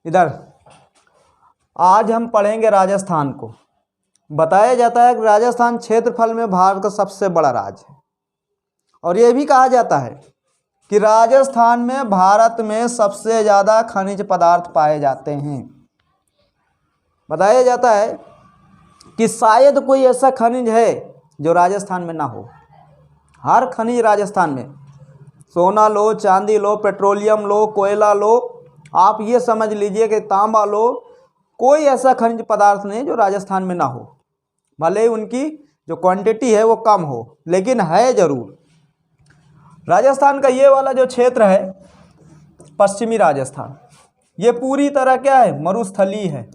इधर आज हम पढ़ेंगे राजस्थान को। बताया जाता है कि राजस्थान क्षेत्रफल में भारत का सबसे बड़ा राज्य है और यह भी कहा जाता है कि राजस्थान में भारत में सबसे ज़्यादा खनिज पदार्थ पाए जाते हैं। बताया जाता है कि शायद कोई ऐसा खनिज है जो राजस्थान में ना हो। हर खनिज राजस्थान में, सोना लो, चांदी लो, पेट्रोलियम लो, कोयला लो, आप ये समझ लीजिए कि तांबा लो, कोई ऐसा खनिज पदार्थ नहीं जो राजस्थान में ना हो। भले ही उनकी जो क्वांटिटी है वो कम हो, लेकिन है ज़रूर। राजस्थान का ये वाला जो क्षेत्र है पश्चिमी राजस्थान, ये पूरी तरह क्या है, मरुस्थली है।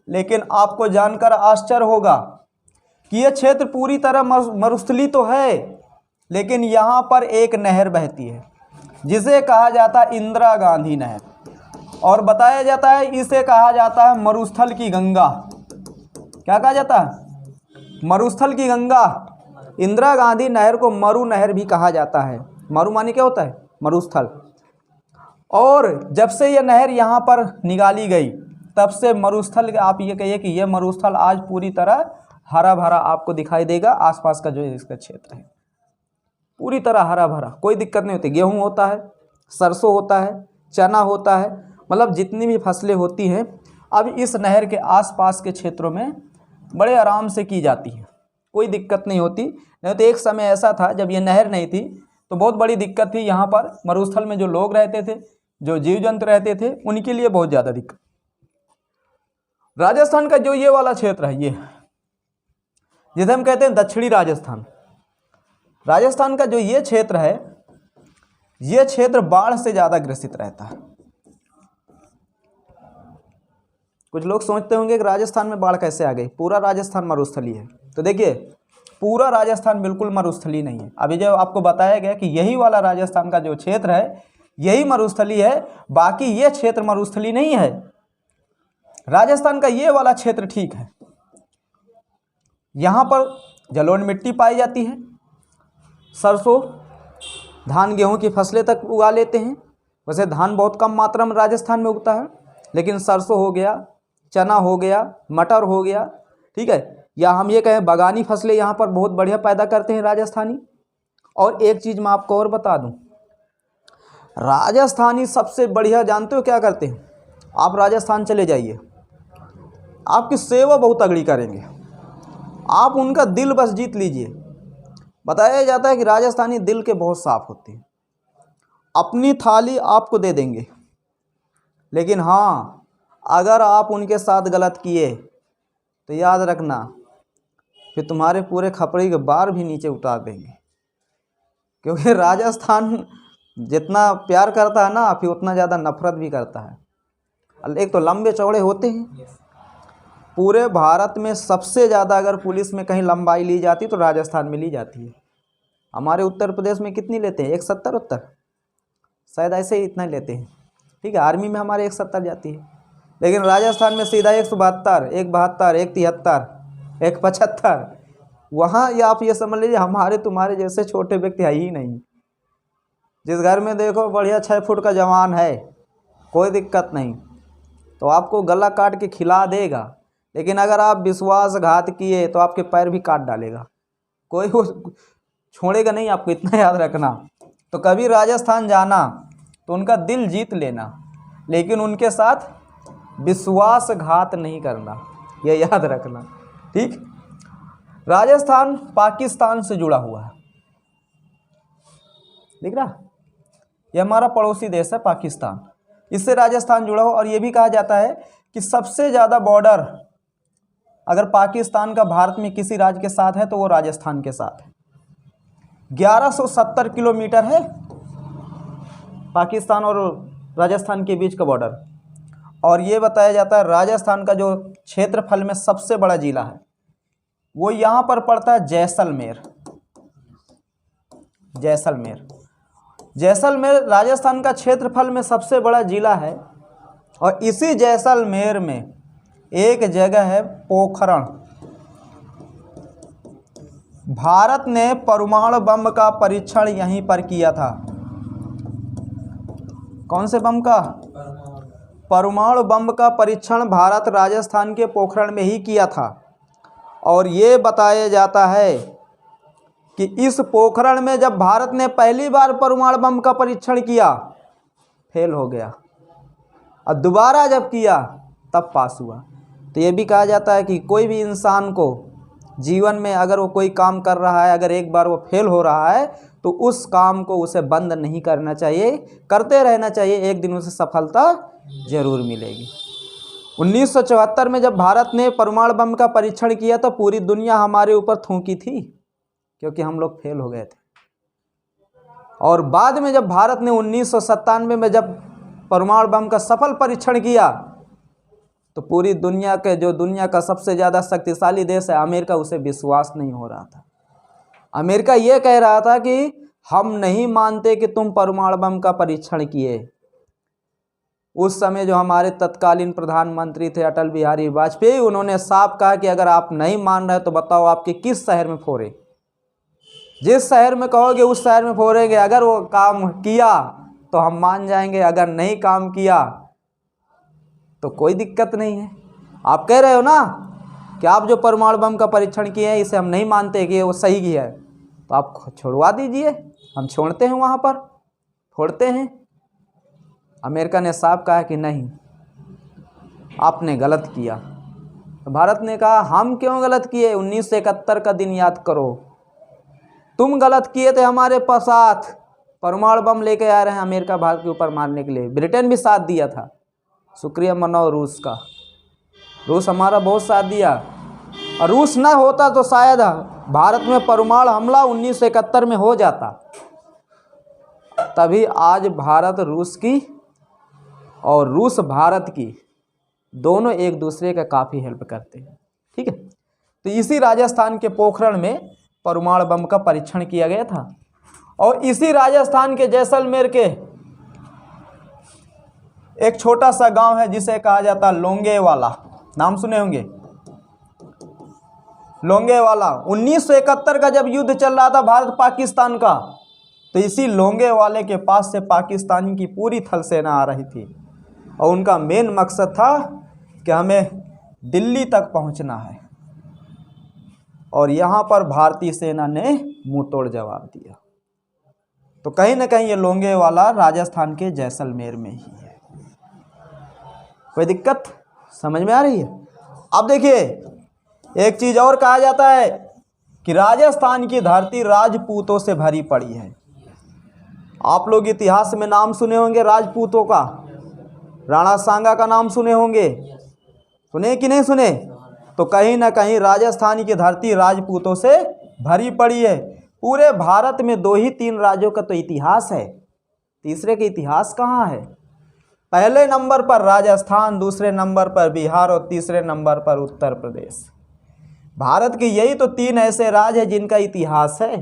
लेकिन आपको जानकर आश्चर्य होगा कि यह क्षेत्र पूरी तरह मरुस्थली तो है, लेकिन यहाँ पर एक नहर बहती है जिसे कहा जाता है इंदिरा गांधी नहर, और बताया जाता है इसे कहा जाता है मरुस्थल की गंगा। क्या कहा जाता है? मरुस्थल की गंगा। इंदिरा गांधी नहर को मरु नहर भी कहा जाता है। मरु माने क्या होता है? मरुस्थल। और जब से यह नहर यहाँ पर निकाली गई तब से मरुस्थल, आप ये कहिए कि यह मरुस्थल आज पूरी तरह हरा भरा आपको दिखाई देगा। आसपास का जो इसका क्षेत्र है पूरी तरह हरा भरा, कोई दिक्कत नहीं होती। गेहूँ होता है, सरसों होता है, चना होता है, मतलब जितनी भी फसलें होती हैं अब इस नहर के आसपास के क्षेत्रों में बड़े आराम से की जाती हैं, कोई दिक्कत नहीं होती। नहीं तो एक समय ऐसा था जब ये नहर नहीं थी तो बहुत बड़ी दिक्कत थी। यहाँ पर मरुस्थल में जो लोग रहते थे, जो जीव जंतु रहते थे, उनके लिए बहुत ज़्यादा दिक्कत। राजस्थान का जो ये वाला क्षेत्र है, ये जिसे हम कहते हैं दक्षिणी राजस्थान, राजस्थान का जो ये क्षेत्र है, ये क्षेत्र बाढ़ से ज़्यादा ग्रसित रहता है। कुछ लोग सोचते होंगे कि राजस्थान में बाढ़ कैसे आ गई, पूरा राजस्थान मरुस्थली है। तो देखिए, पूरा राजस्थान बिल्कुल मरुस्थली नहीं है। अभी जो आपको बताया गया कि यही वाला राजस्थान का जो क्षेत्र है यही मरुस्थली है, बाकी ये क्षेत्र मरुस्थली नहीं है। राजस्थान का ये वाला क्षेत्र ठीक है, यहाँ पर जलोढ़ मिट्टी पाई जाती है, सरसों, धान, गेहूं की फसलें तक उगा लेते हैं। वैसे धान बहुत कम मात्रा में राजस्थान में उगता है, लेकिन सरसों हो गया, चना हो गया, मटर हो गया, ठीक है, या हम ये कहें बागानी फसलें यहाँ पर बहुत बढ़िया पैदा करते हैं राजस्थानी। और एक चीज़ मैं आपको और बता दूं, राजस्थानी सबसे बढ़िया जानते हो क्या करते हैं? आप राजस्थान चले जाइए, आपकी सेवा बहुत तगड़ी करेंगे, आप उनका दिल बस जीत लीजिए। बताया जाता है कि राजस्थानी दिल के बहुत साफ होते हैं, अपनी थाली आपको दे देंगे, लेकिन हाँ, अगर आप उनके साथ गलत किए तो याद रखना फिर तुम्हारे पूरे खपड़ी के बार भी नीचे उतार देंगे। क्योंकि राजस्थान जितना प्यार करता है ना, फिर उतना ज़्यादा नफरत भी करता है। एक तो लंबे चौड़े होते हैं, पूरे भारत में सबसे ज़्यादा अगर पुलिस में कहीं लंबाई ली जाती तो राजस्थान में ली जाती है। हमारे उत्तर प्रदेश में कितनी लेते हैं? 170 शायद ऐसे ही इतना ही लेते हैं, ठीक है। आर्मी में हमारे 170 जाती है, लेकिन राजस्थान में सीधा 172, 172, 173, 175। वहाँ या आप ये समझ लीजिए हमारे तुम्हारे जैसे छोटे व्यक्ति है ही नहीं। जिस घर में देखो बढ़िया 6 फुट का जवान है, कोई दिक्कत नहीं, तो आपको गला काट के खिला देगा, लेकिन अगर आप विश्वासघात किए तो आपके पैर भी काट डालेगा, कोई वो छोड़ेगा नहीं आपको, इतना याद रखना। तो कभी राजस्थान जाना तो उनका दिल जीत लेना, लेकिन उनके साथ विश्वासघात नहीं करना, यह याद रखना, ठीक। राजस्थान पाकिस्तान से जुड़ा हुआ है, दिख रहा, यह हमारा पड़ोसी देश है पाकिस्तान, इससे राजस्थान जुड़ा हो। और यह भी कहा जाता है कि सबसे ज़्यादा बॉर्डर अगर पाकिस्तान का भारत में किसी राज्य के साथ है तो वो राजस्थान के साथ है। 1170 किलोमीटर है पाकिस्तान और राजस्थान के बीच का बॉर्डर। और ये बताया जाता है राजस्थान का जो क्षेत्रफल में सबसे बड़ा जिला है वो यहाँ पर पड़ता है जैसलमेर। जैसलमेर, जैसलमेर राजस्थान का क्षेत्रफल में सबसे बड़ा जिला है। और इसी जैसलमेर में एक जगह है पोखरण। भारत ने परमाणु बम का परीक्षण यहीं पर किया था। कौन से बम का? परमाणु बम का परीक्षण भारत राजस्थान के पोखरण में ही किया था। और ये बताया जाता है कि इस पोखरण में जब भारत ने पहली बार परमाणु बम का परीक्षण किया, फेल हो गया, और दोबारा जब किया तब पास हुआ। तो ये भी कहा जाता है कि कोई भी इंसान को जीवन में अगर वो कोई काम कर रहा है, अगर एक बार वो फेल हो रहा है तो उस काम को उसे बंद नहीं करना चाहिए, करते रहना चाहिए, एक दिन उसे सफलता जरूर मिलेगी। 1974 में जब भारत ने परमाणु बम का परीक्षण किया तो पूरी दुनिया हमारे ऊपर थूकी थी, क्योंकि हम लोग फेल हो गए थे। और बाद में जब भारत ने 1997 में जब परमाणु बम का सफल परीक्षण किया तो पूरी दुनिया के, जो दुनिया का सबसे ज़्यादा शक्तिशाली देश है अमेरिका, उसे विश्वास नहीं हो रहा था। अमेरिका ये कह रहा था कि हम नहीं मानते कि तुम परमाणु बम का परीक्षण किए। उस समय जो हमारे तत्कालीन प्रधानमंत्री थे अटल बिहारी वाजपेयी, उन्होंने साफ कहा कि अगर आप नहीं मान रहे तो बताओ आपके किस शहर में फोड़े, जिस शहर में कहोगे उस शहर में फोड़ेंगे। अगर वो काम किया तो हम मान जाएंगे, अगर नहीं काम किया तो कोई दिक्कत नहीं है। आप कह रहे हो ना कि आप जो परमाणु बम का परीक्षण किए हैं इसे हम नहीं मानते कि वो सही किया है, तो आप छोड़वा दीजिए, हम छोड़ते हैं, वहाँ पर फोड़ते हैं। अमेरिका ने साफ कहा कि नहीं, आपने गलत किया। तो भारत ने कहा हम क्यों गलत किए, 1971 का दिन याद करो, तुम गलत किए थे, हमारे पास साथ परमाणु बम लेके आ रहे हैं अमेरिका भारत के ऊपर मारने के लिए। ब्रिटेन भी साथ दिया था, शुक्रिया मनाओ रूस का, रूस हमारा बहुत साथ दिया। और रूस ना होता तो शायद भारत में परमाणु हमला 1971 में हो जाता। तभी आज भारत रूस की और रूस भारत की दोनों एक दूसरे का काफ़ी हेल्प करते हैं। ठीक है, तो इसी राजस्थान के पोखरण में परमाणु बम का परीक्षण किया गया था। और इसी राजस्थान के जैसलमेर के एक छोटा सा गांव है जिसे कहा जाता है लोंगेवाला, नाम सुने होंगे लोंगेवाला। 1971 का जब युद्ध चल रहा था भारत पाकिस्तान का, तो इसी लोंगेवाले के पास से पाकिस्तानी की पूरी थल सेना आ रही थी और उनका मेन मकसद था कि हमें दिल्ली तक पहुंचना है। और यहाँ पर भारतीय सेना ने मुंह तोड़ जवाब दिया। तो कहीं ना कहीं ये लोंगेवाला राजस्थान के जैसलमेर में ही है। कोई दिक्कत समझ में आ रही है? अब देखिए, एक चीज़ और कहा जाता है कि राजस्थान की धरती राजपूतों से भरी पड़ी है। आप लोग इतिहास में नाम सुने होंगे राजपूतों का, राणा सांगा का नाम सुने होंगे, सुने कि नहीं सुने? तो कहीं ना कहीं राजस्थान की धरती राजपूतों से भरी पड़ी है। पूरे भारत में 2 ही 3 राज्यों का तो इतिहास है, तीसरे का इतिहास कहाँ है? पहले नंबर पर राजस्थान, दूसरे नंबर पर बिहार और तीसरे नंबर पर उत्तर प्रदेश। भारत के यही तो 3 ऐसे राज्य हैं जिनका इतिहास है।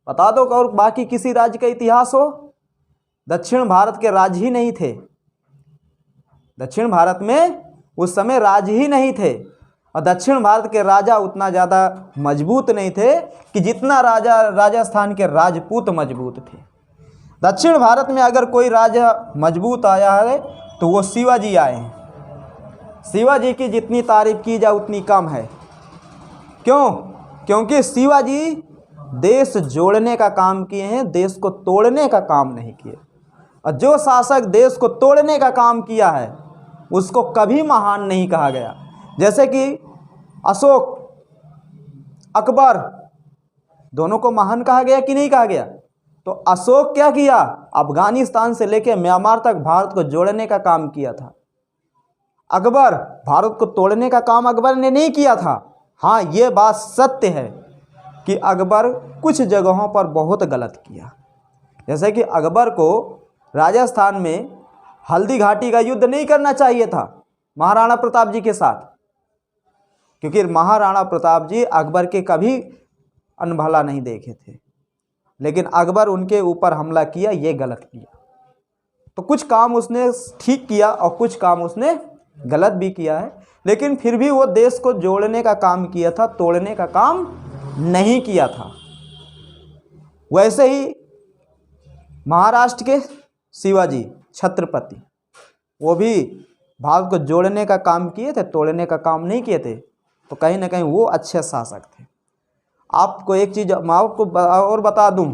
बता दो और बाकी किसी राज्य का इतिहास हो? दक्षिण भारत के राज्य ही नहीं थे, दक्षिण भारत में उस समय राज्य ही नहीं थे। और दक्षिण भारत के राजा उतना ज़्यादा मजबूत नहीं थे कि जितना राजस्थान के राजपूत मजबूत थे। दक्षिण भारत में अगर कोई राजा मजबूत आया है तो वो शिवाजी आए हैं। शिवाजी की जितनी तारीफ की जाए उतनी कम है। क्यों? क्योंकि शिवाजी देश जोड़ने का काम किए हैं, देश को तोड़ने का काम नहीं किए। और जो शासक देश को तोड़ने का काम किया है उसको कभी महान नहीं कहा गया। जैसे कि अशोक, अकबर, दोनों को महान कहा गया कि नहीं कहा गया? तो अशोक क्या किया? अफगानिस्तान से लेकर म्यांमार तक भारत को जोड़ने का काम किया था। अकबर भारत को तोड़ने का काम अकबर ने नहीं किया था। हाँ, ये बात सत्य है कि अकबर कुछ जगहों पर बहुत गलत किया। जैसे कि अकबर को राजस्थान में हल्दी घाटी का युद्ध नहीं करना चाहिए था महाराणा प्रताप जी के साथ, क्योंकि महाराणा प्रताप जी अकबर के कभी अनभला नहीं देखे थे, लेकिन अकबर उनके ऊपर हमला किया, ये गलत किया। तो कुछ काम उसने ठीक किया और कुछ काम उसने गलत भी किया है, लेकिन फिर भी वो देश को जोड़ने का काम किया था, तोड़ने का काम नहीं किया था। वैसे ही महाराष्ट्र के शिवाजी छत्रपति, वो भी भारत को जोड़ने का काम किए थे, तोड़ने का काम नहीं किए थे। तो कहीं ना कहीं वो अच्छे शासक थे। आपको एक चीज़ मैं आपको और बता दूं,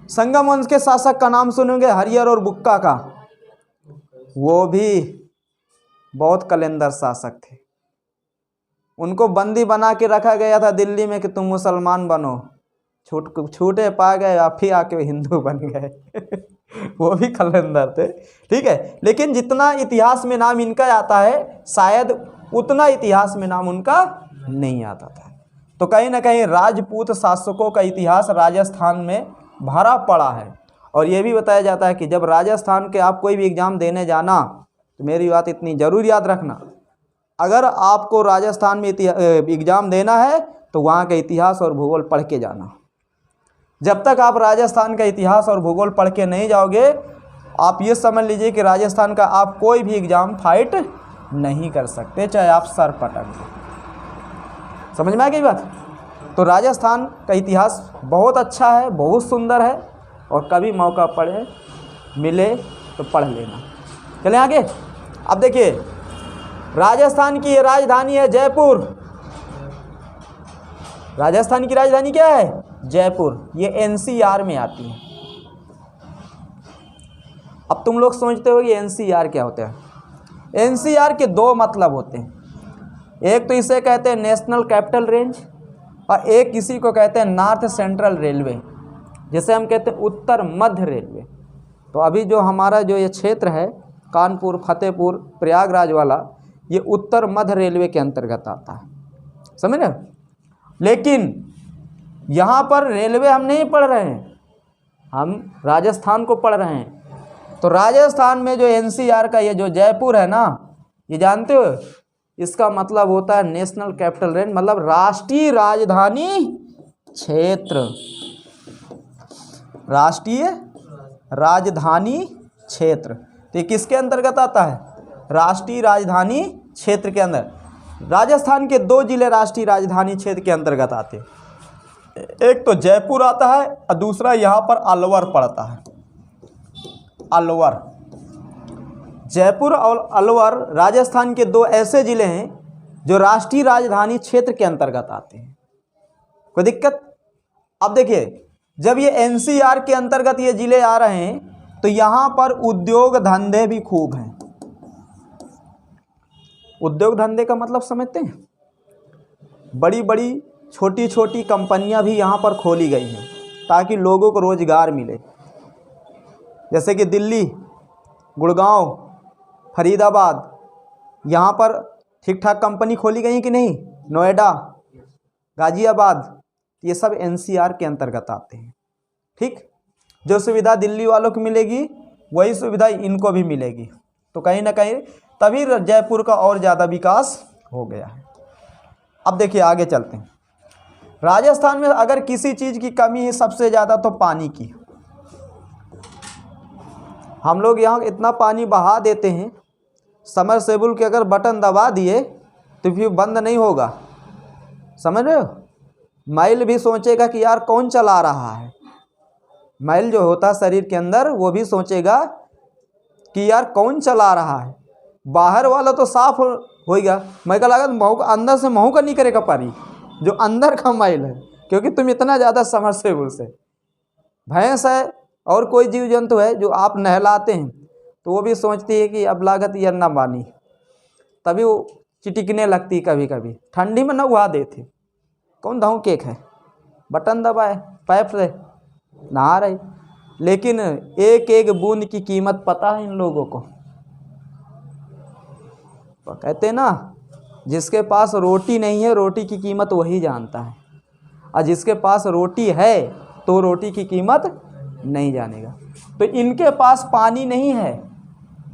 संगम वंश के शासक का नाम सुनोगे, हरिहर और बुक्का का, वो भी बहुत कलेंदर शासक थे। उनको बंदी बना के रखा गया था दिल्ली में कि तुम मुसलमान बनो, छूटे पा गए, आप ही आके हिंदू बन गए वो भी कलेंदर थे, ठीक है। लेकिन जितना इतिहास में नाम इनका आता है, शायद उतना इतिहास में नाम उनका नहीं आता था। तो कहीं ना कहीं राजपूत शासकों का इतिहास राजस्थान में भरा पड़ा है। और ये भी बताया जाता है कि जब राजस्थान के आप कोई भी एग्ज़ाम देने जाना, तो मेरी बात इतनी ज़रूर याद रखना, अगर आपको राजस्थान में एग्ज़ाम देना है तो वहाँ का इतिहास और भूगोल पढ़ के जाना। जब तक आप राजस्थान का इतिहास और भूगोल पढ़ के नहीं जाओगे, आप ये समझ लीजिए कि राजस्थान का आप कोई भी एग्ज़ाम फाइट नहीं कर सकते, चाहे आप सर पटक दो। समझ में आ गई बात? तो राजस्थान का इतिहास बहुत अच्छा है, बहुत सुंदर है, और कभी मौका पड़े मिले तो पढ़ लेना। चलें आगे। अब देखिए, राजस्थान की ये राजधानी है जयपुर। राजस्थान की राजधानी क्या है? जयपुर। ये एनसीआर में आती है। अब तुम लोग सोचते हो कि एनसीआर क्या होता है? एनसीआर के दो मतलब होते हैं, एक तो इसे कहते हैं नेशनल कैपिटल रेंज, और एक किसी को कहते हैं नॉर्थ सेंट्रल रेलवे, जिसे हम कहते हैं उत्तर मध्य रेलवे। तो अभी जो हमारा जो ये क्षेत्र है, कानपुर, फतेहपुर, प्रयागराज वाला, ये उत्तर मध्य रेलवे के अंतर्गत आता है। समझ रहे? लेकिन यहाँ पर रेलवे हम नहीं पढ़ रहे हैं, हम राजस्थान को पढ़ रहे हैं। तो राजस्थान में जो एनसीआर का ये जो जयपुर है ना, ये जानते हो इसका मतलब होता है नेशनल कैपिटल रेंज, मतलब राष्ट्रीय राजधानी क्षेत्र। राष्ट्रीय राजधानी क्षेत्र, तो ये किसके अंतर्गत आता है? राष्ट्रीय राजधानी क्षेत्र के अंदर। राजस्थान के दो जिले राष्ट्रीय राजधानी क्षेत्र के अंतर्गत आते हैं, एक तो जयपुर आता है और दूसरा यहाँ पर अलवर पड़ता है। अलवर, जयपुर और अलवर राजस्थान के दो ऐसे ज़िले हैं जो राष्ट्रीय राजधानी क्षेत्र के अंतर्गत आते हैं। कोई दिक्कत? अब देखिए, जब ये एनसीआर के अंतर्गत ये ज़िले आ रहे हैं तो यहाँ पर उद्योग धंधे भी खूब हैं। उद्योग धंधे का मतलब समझते हैं? बड़ी बड़ी छोटी छोटी कंपनियां भी यहाँ पर खोली गई हैं ताकि लोगों को रोज़गार मिले। जैसे कि दिल्ली, गुड़गांव, फरीदाबाद, यहाँ पर ठीक ठाक कंपनी खोली गई कि नहीं? नोएडा, गाज़ियाबाद, ये सब एनसीआर के अंतर्गत आते हैं। ठीक, जो सुविधा दिल्ली वालों को मिलेगी वही सुविधा इनको भी मिलेगी। तो कहीं ना कहीं तभी जयपुर का और ज़्यादा विकास हो गया है। अब देखिए आगे चलते हैं। राजस्थान में अगर किसी चीज़ की कमी है सबसे ज़्यादा तो पानी की। हम लोग यहाँ इतना पानी बहा देते हैं, समरसेबुल के अगर बटन दबा दिए तो फिर बंद नहीं होगा। समझ रहे हो? मैल भी सोचेगा कि यार कौन चला रहा है। मैल जो होता है शरीर के अंदर, वो भी सोचेगा कि यार कौन चला रहा है। बाहर वाला तो साफ होएगा, मैं का लगा महू अंदर से महू का नहीं करेगा पारी, जो अंदर का मैल है, क्योंकि तुम इतना ज़्यादा समरसेबुल से। भैंस है और कोई जीव जंतु है जो आप नहलाते हैं तो वो भी सोचती है कि अब लागत ये ना मानी, तभी वो चिटिकने लगती कभी कभी। ठंडी में नहा देते, कौन धाऊ केक है, बटन दबाए पाइप से नहा रही। लेकिन एक एक बूंद की कीमत पता है इन लोगों को। तो कहते हैं ना, जिसके पास रोटी नहीं है रोटी की कीमत वही जानता है, और जिसके पास रोटी है तो रोटी की कीमत नहीं जानेगा। तो इनके पास पानी नहीं है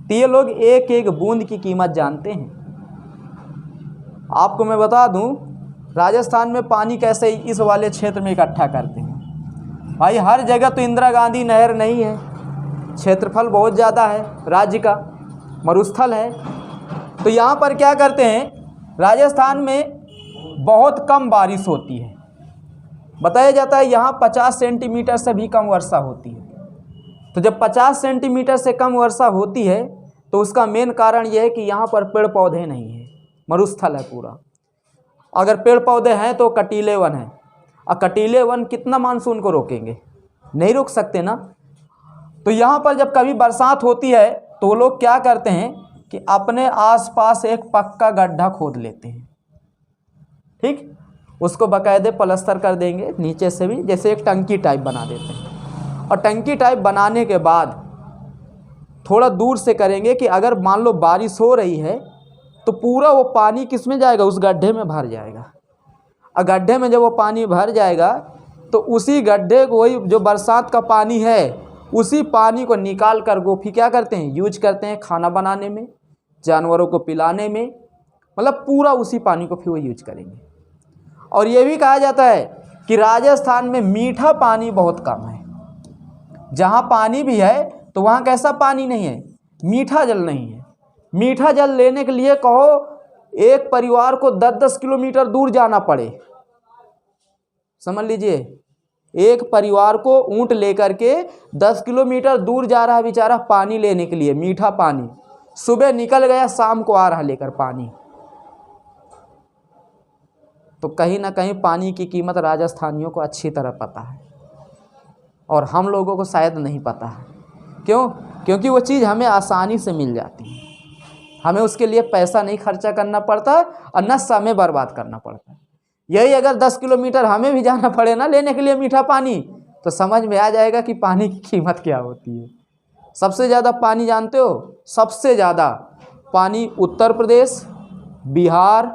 तो ये लोग एक एक बूंद की कीमत जानते हैं। आपको मैं बता दूं, राजस्थान में पानी कैसे इस वाले क्षेत्र में इकट्ठा करते हैं। भाई हर जगह तो इंदिरा गांधी नहर नहीं है, क्षेत्रफल बहुत ज़्यादा है, राज्य का मरुस्थल है। तो यहाँ पर क्या करते हैं, राजस्थान में बहुत कम बारिश होती है। बताया जाता है यहाँ 50 सेंटीमीटर से भी कम वर्षा होती है। तो जब 50 सेंटीमीटर से कम वर्षा होती है तो उसका मेन कारण यह है कि यहाँ पर पेड़ पौधे नहीं हैं, मरुस्थल है पूरा। अगर पेड़ पौधे हैं तो कटीले वन हैं, और कटीले वन कितना मानसून को रोकेंगे, नहीं रोक सकते ना। तो यहाँ पर जब कभी बरसात होती है तो वो लोग क्या करते हैं कि अपने आसपास एक पक्का गड्ढा खोद लेते हैं, ठीक, उसको बाकायदे प्लास्टर कर देंगे नीचे से भी, जैसे एक टंकी टाइप बना देते हैं। और टंकी टाइप बनाने के बाद थोड़ा दूर से करेंगे कि अगर मान लो बारिश हो रही है तो पूरा वो पानी किस में जाएगा, उस गड्ढे में भर जाएगा। और गड्ढे में जब वो पानी भर जाएगा तो उसी गड्ढे को, वही जो बरसात का पानी है, उसी पानी को निकाल कर वो फिर क्या करते हैं, यूज करते हैं खाना बनाने में, जानवरों को पिलाने में, मतलब पूरा उसी पानी को फिर वो यूज करेंगे। और ये भी कहा जाता है कि राजस्थान में मीठा पानी बहुत कम है। जहाँ पानी भी है तो वहाँ कैसा पानी नहीं है, मीठा जल नहीं है। मीठा जल लेने के लिए कहो एक परिवार को 10-10 किलोमीटर दूर जाना पड़े, समझ लीजिए, एक परिवार को ऊँट लेकर के 10 किलोमीटर दूर जा रहा है बेचारा पानी लेने के लिए, मीठा पानी। सुबह निकल गया, शाम को आ रहा लेकर पानी। तो कहीं ना कहीं पानी की कीमत राजस्थानियों को अच्छी तरह पता है, और हम लोगों को शायद नहीं पता है। क्यों? क्योंकि वो चीज़ हमें आसानी से मिल जाती है, हमें उसके लिए पैसा नहीं खर्चा करना पड़ता और न समय बर्बाद करना पड़ता है। यही अगर 10 किलोमीटर हमें भी जाना पड़े ना लेने के लिए मीठा पानी, तो समझ में आ जाएगा कि पानी की कीमत क्या होती है। सबसे ज़्यादा पानी जानते हो, सबसे ज़्यादा पानी उत्तर प्रदेश, बिहार,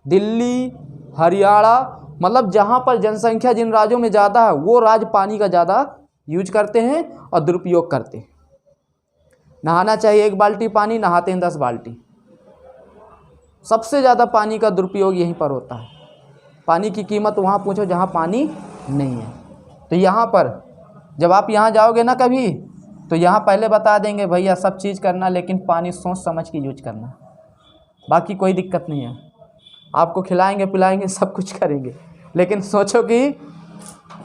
दिल्ली, हरियाणा, मतलब जहाँ पर जनसंख्या जिन राज्यों में ज़्यादा है वो राज्य पानी का ज़्यादा यूज करते हैं और दुरुपयोग करते हैं। नहाना चाहिए 1 बाल्टी पानी, नहाते हैं 10 बाल्टी। सबसे ज़्यादा पानी का दुरुपयोग यहीं पर होता है। पानी की कीमत वहाँ पूछो जहाँ पानी नहीं है। तो यहाँ पर जब आप यहाँ जाओगे ना कभी, तो यहाँ पहले बता देंगे भैया सब चीज़ करना, लेकिन पानी सोच समझ के यूज करना, बाकी कोई दिक्कत नहीं है। आपको खिलाएंगे पिलाएंगे सब कुछ करेंगे, लेकिन सोचो कि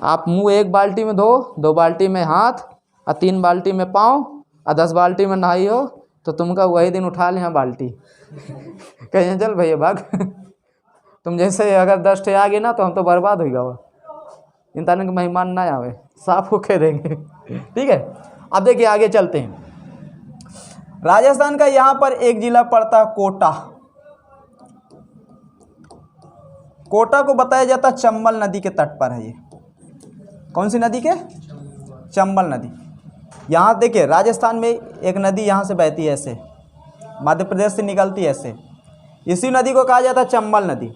आप मुंह 1 बाल्टी में धो, 2 बाल्टी में हाथ, और 3 बाल्टी में पाँव, और 10 बाल्टी में नहाई हो, तो तुमका वही दिन उठा ले बाल्टी कहीं चल भैया भाग तुम जैसे अगर 10 ठे आ गए ना तो हम तो बर्बाद हो गया। इन तरह के मेहमान ना आवे, साफ होके देंगे ठीक है। अब देखिए आगे चलते हैं। राजस्थान का यहाँ पर एक जिला पड़ता है कोटा। कोटा को बताया जाता है चंबल नदी के तट पर है। ये कौन सी नदी के? चंबल नदी। यहाँ देखिए राजस्थान में एक नदी यहाँ से बहती है ऐसे, मध्य प्रदेश से निकलती है ऐसे, इसी नदी को कहा जाता है चंबल नदी।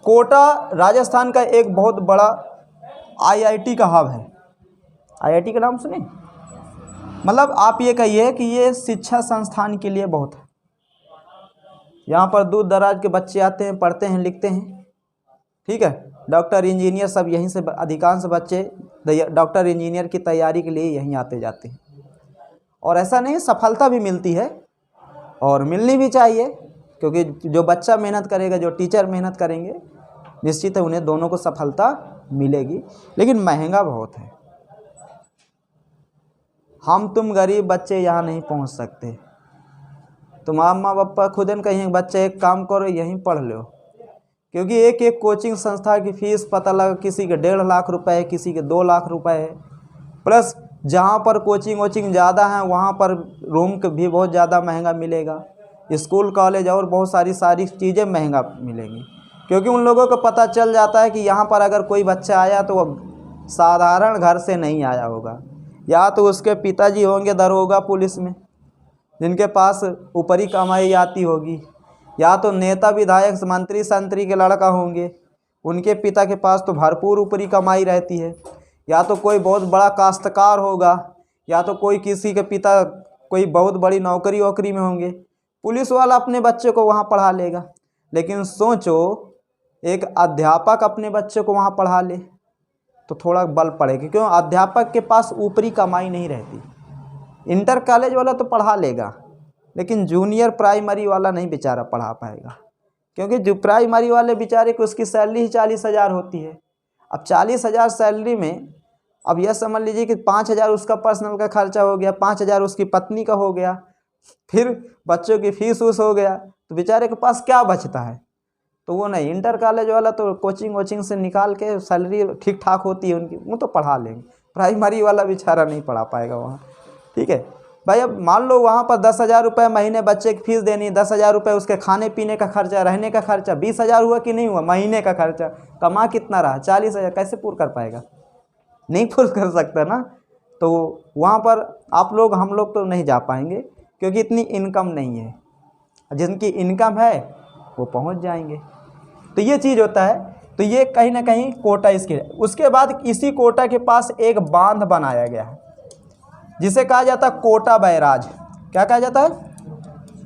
कोटा राजस्थान का एक बहुत बड़ा आईआईटी का हब है। आईआईटी का नाम सुने? मतलब आप ये कहिए कि ये शिक्षा संस्थान के लिए बहुत है। यहाँ पर दूर दराज के बच्चे आते हैं, पढ़ते हैं, लिखते हैं, ठीक है। डॉक्टर इंजीनियर सब यहीं से, अधिकांश बच्चे डॉक्टर इंजीनियर की तैयारी के लिए यहीं आते जाते हैं। और ऐसा नहीं, सफलता भी मिलती है और मिलनी भी चाहिए, क्योंकि जो बच्चा मेहनत करेगा, जो टीचर मेहनत करेंगे, निश्चित है उन्हें दोनों को सफलता मिलेगी। लेकिन महंगा बहुत है। हम तुम गरीब बच्चे यहाँ नहीं पहुँच सकते। तुम माँ पापा खुद न कहीं बच्चे एक काम करो यहीं पढ़ लो, क्योंकि एक एक कोचिंग संस्था की फ़ीस पता लगा किसी के 1.5 लाख रुपए है, किसी के 2 लाख रुपए है। प्लस जहाँ पर कोचिंग वोचिंग ज़्यादा है वहाँ पर रूम भी बहुत ज़्यादा महंगा मिलेगा। स्कूल कॉलेज और बहुत सारी चीज़ें महंगा मिलेंगी, क्योंकि उन लोगों को पता चल जाता है कि यहाँ पर अगर कोई बच्चा आया तो वह साधारण घर से नहीं आया होगा, या तो उसके पिताजी होंगे दरोगा पुलिस में जिनके पास ऊपरी कमाई आती होगी, या तो नेता विधायक मंत्री संतरी के लड़का होंगे, उनके पिता के पास तो भरपूर ऊपरी कमाई रहती है, या तो कोई बहुत बड़ा काश्तकार होगा, या तो कोई किसी के पिता कोई बहुत बड़ी नौकरी वोकरी में होंगे। पुलिस वाला अपने बच्चे को वहाँ पढ़ा लेगा। लेकिन सोचो एक अध्यापक अपने बच्चे को वहाँ पढ़ा ले तो थोड़ा बल पड़ेगा, क्यों? अध्यापक के पास ऊपरी कमाई नहीं रहती। इंटर कॉलेज वाला तो पढ़ा लेगा, लेकिन जूनियर प्राइमरी वाला नहीं बेचारा पढ़ा पाएगा, क्योंकि जो प्राइमरी वाले बेचारे को उसकी सैलरी ही 40,000 होती है। अब 40,000 सैलरी में अब यह समझ लीजिए कि 5,000 उसका पर्सनल का खर्चा हो गया, 5,000 उसकी पत्नी का हो गया, फिर बच्चों की फीस वूस हो गया तो बेचारे के पास क्या बचता है। तो वो नहीं, इंटर कॉलेज वाला तो कोचिंग वोचिंग से निकाल के सैलरी ठीक ठाक होती है उनकी, वो तो पढ़ा लेंगे। प्राइमरी वाला बेचारा नहीं पढ़ा पाएगा वहाँ। ठीक है भाई, अब मान लो वहाँ पर 10,000 रुपये महीने बच्चे की फीस देनी, 10,000 रुपये उसके खाने पीने का खर्चा, रहने का खर्चा, 20,000 हुआ कि नहीं हुआ महीने का खर्चा। कमा कितना रहा, 40,000, कैसे पूरा कर पाएगा, नहीं पूरा कर सकता ना। तो वहाँ पर आप लोग हम लोग तो नहीं जा पाएंगे क्योंकि इतनी इनकम नहीं है। जिनकी इनकम है वो पहुँच जाएंगे। तो ये चीज़ होता है। तो ये कहीं ना कहीं कोटा इसके। उसके बाद इसी कोटा के पास एक बांध बनाया गया है जिसे कहा जाता है कोटा बैराज। क्या कहा जाता है,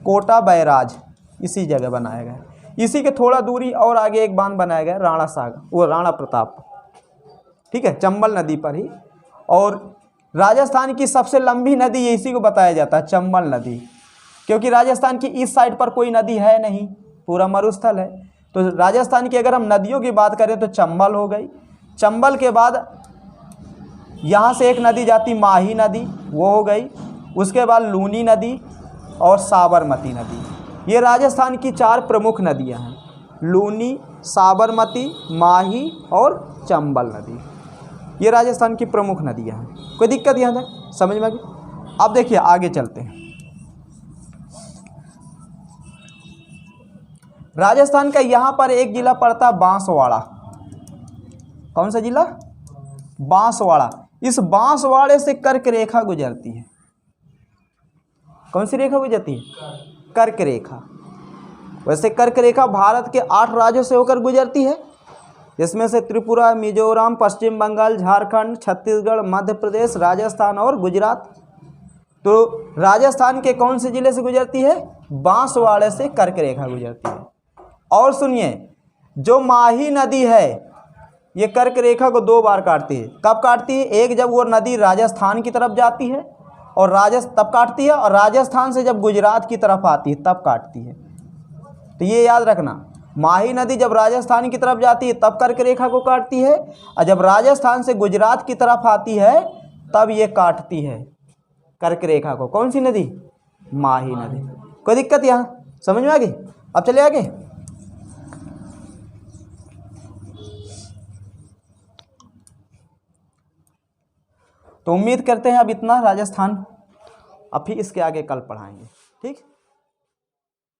कोटा बैराज। इसी जगह बनाया गया है। इसी के थोड़ा दूरी और आगे एक बांध बनाया गया राणा सागर, वो राणा प्रताप, ठीक है, चंबल नदी पर ही। और राजस्थान की सबसे लंबी नदी इसी को बताया जाता है, चंबल नदी, क्योंकि राजस्थान की इस साइड पर कोई नदी है नहीं, पूरा मरुस्थल है। तो राजस्थान की अगर हम नदियों की बात करें तो चंबल हो गई। चंबल के बाद यहाँ से एक नदी जाती माही नदी, वो हो गई। उसके बाद लूनी नदी और साबरमती नदी। ये राजस्थान की 4 प्रमुख नदियाँ हैं, लूनी, साबरमती, माही और चंबल नदी। ये राजस्थान की प्रमुख नदियाँ हैं। कोई दिक्कत यहाँ तक समझ में आ गई। अब देखिए आगे चलते हैं। राजस्थान का यहाँ पर एक जिला पड़ता है बांसवाड़ा। कौन सा जिला, बांसवाड़ा। इस बांसवाड़े से कर्क रेखा गुजरती है। कौन सी रेखा गुजरती है, कर्क रेखा। वैसे कर्क रेखा भारत के 8 राज्यों से होकर गुजरती है, जिसमें से त्रिपुरा, मिजोरम, पश्चिम बंगाल, झारखंड, छत्तीसगढ़, मध्य प्रदेश, राजस्थान और गुजरात। तो राजस्थान के कौन से जिले से गुजरती है, बांसवाड़े से कर्क रेखा गुजरती है। और सुनिए, जो माही नदी है ये कर्क रेखा को 2 बार काटती है। कब काटती है, एक जब वो नदी राजस्थान की तरफ जाती है और तब काटती है, और राजस्थान से जब गुजरात की तरफ आती है तब काटती है। तो ये याद रखना, माही नदी जब राजस्थान की तरफ जाती है तब कर्क रेखा को काटती है, और जब राजस्थान से गुजरात की तरफ आती है तब ये काटती है कर्क रेखा को। कौन सी नदी, माही नदी। कोई दिक्कत यहाँ समझ में आ गई। अब चले आगे। तो उम्मीद करते हैं अब इतना राजस्थान, अब फिर इसके आगे कल पढ़ाएंगे। ठीक।